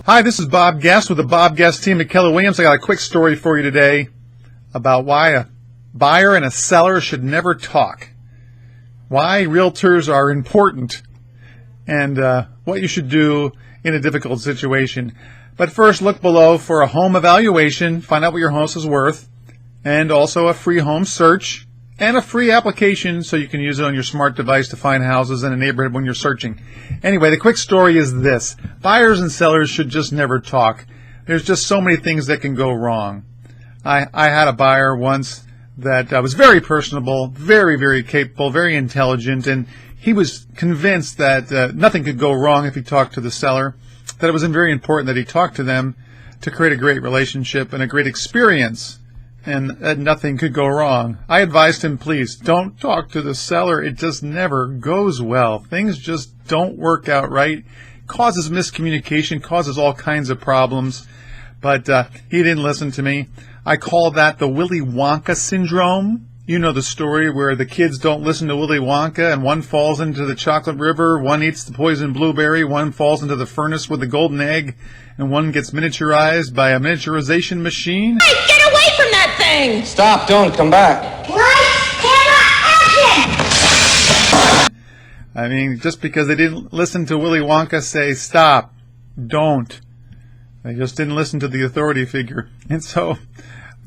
Hi, this is Bob Guest with the Bob Guest team at Keller Williams. I got a quick story for you today about why a buyer and a seller should never talk, why realtors are important, and what you should do in a difficult situation. But first, look below for a home evaluation, find out what your house is worth, and also a free home search and a free application so you can use it on your smart device to find houses in a neighborhood when you're searching. Anyway, the quick story is this. Buyers and sellers should just never talk. There's just so many things that can go wrong. I had a buyer once that was very personable, very, very capable, very intelligent, and he was convinced that nothing could go wrong if he talked to the seller, that it was very important that he talked to them to create a great relationship and a great experience, and that nothing could go wrong. I advised him, please, don't talk to the seller. It just never goes well. Things just don't work out right. Causes miscommunication, causes all kinds of problems. But he didn't listen to me. I call that the Willy Wonka syndrome. You know the story where the kids don't listen to Willy Wonka and one falls into the chocolate river, one eats the poison blueberry, one falls into the furnace with the golden egg, and one gets miniaturized by a miniaturization machine. Hey, get away from that thing! Stop, don't come back. Lights, camera, action! I mean, just because they didn't listen to Willy Wonka say stop, don't. They just didn't listen to the authority figure. And so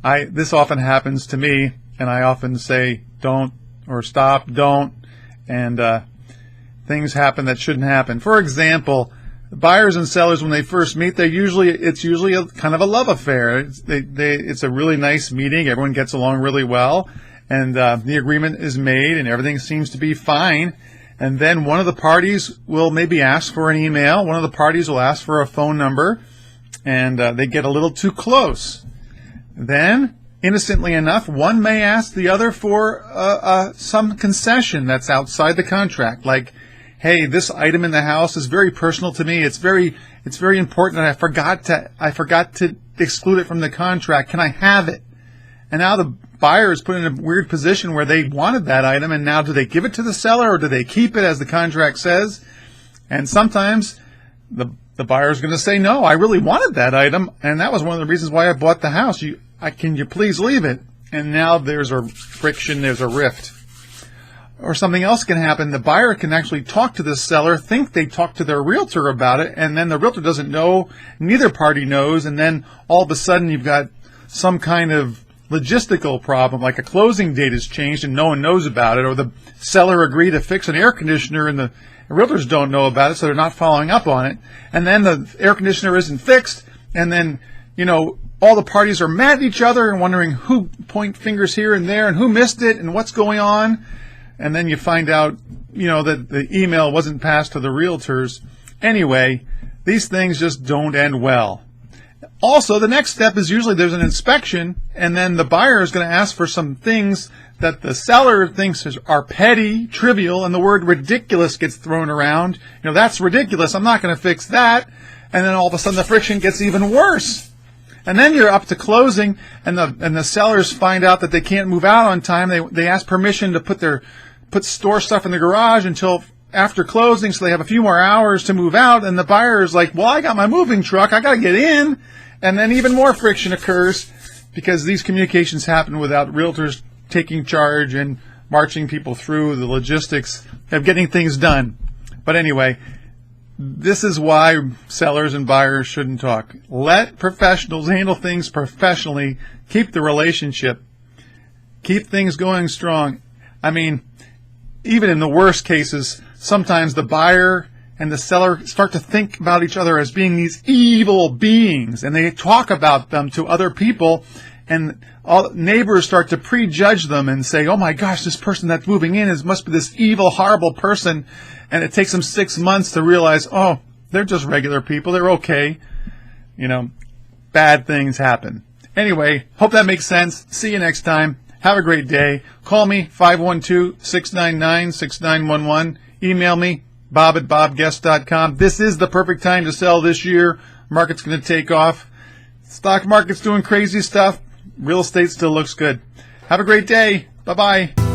this often happens to me, and I often say don't or stop, don't, and things happen that shouldn't happen. For example, buyers and sellers, when they first meet, it's usually a kind of a love affair. It's a really nice meeting. Everyone gets along really well, and the agreement is made, and everything seems to be fine. And then one of the parties will maybe ask for an email. One of the parties will ask for a phone number, and they get a little too close. Then, innocently enough, one may ask the other for some concession that's outside the contract, like, hey, this item in the house is very personal to me. It's very important, and I forgot to exclude it from the contract. Can I have it? And now the buyer is put in a weird position where they wanted that item, and now do they give it to the seller or do they keep it as the contract says? And sometimes the buyer is going to say, no, I really wanted that item, and that was one of the reasons why I bought the house. Can you please leave it? And now there's a friction, there's a rift. Or something else can happen. The buyer can actually talk to the seller, think they talked to their realtor about it, and then the realtor doesn't know, neither party knows, and then all of a sudden you've got some kind of logistical problem, like a closing date has changed and no one knows about it, or the seller agreed to fix an air conditioner and the realtors don't know about it, so they're not following up on it. And then the air conditioner isn't fixed, and then, all the parties are mad at each other and wondering who point fingers here and there and who missed it and what's going on. And then you find out, that the email wasn't passed to the realtors. Anyway, these things just don't end well. Also, the next step is usually there's an inspection, and then the buyer is going to ask for some things that the seller thinks are petty, trivial, and the word ridiculous gets thrown around. That's ridiculous. I'm not going to fix that. And then all of a sudden the friction gets even worse. And then you're up to closing, and the sellers find out that they can't move out on time. They ask permission to put store stuff in the garage until after closing, so they have a few more hours to move out. And the buyer is like, well, I got my moving truck. I got to get in. And then even more friction occurs because these communications happen without realtors taking charge and marching people through the logistics of getting things done. But anyway, this is why sellers and buyers shouldn't talk. Let professionals handle things professionally. Keep the relationship. Keep things going strong. I mean, even in the worst cases, sometimes the buyer and the seller start to think about each other as being these evil beings, and they talk about them to other people, and all neighbors start to prejudge them and say, oh my gosh, this person that's moving in must be this evil, horrible person. And it takes them 6 months to realize, oh, they're just regular people. They're okay. Bad things happen. Anyway, hope that makes sense. See you next time. Have a great day. Call me, 512-699-6911. Email me, bob@bobguest.com. This is the perfect time to sell this year. Market's going to take off. Stock market's doing crazy stuff. Real estate still looks good. Have a great day. Bye-bye.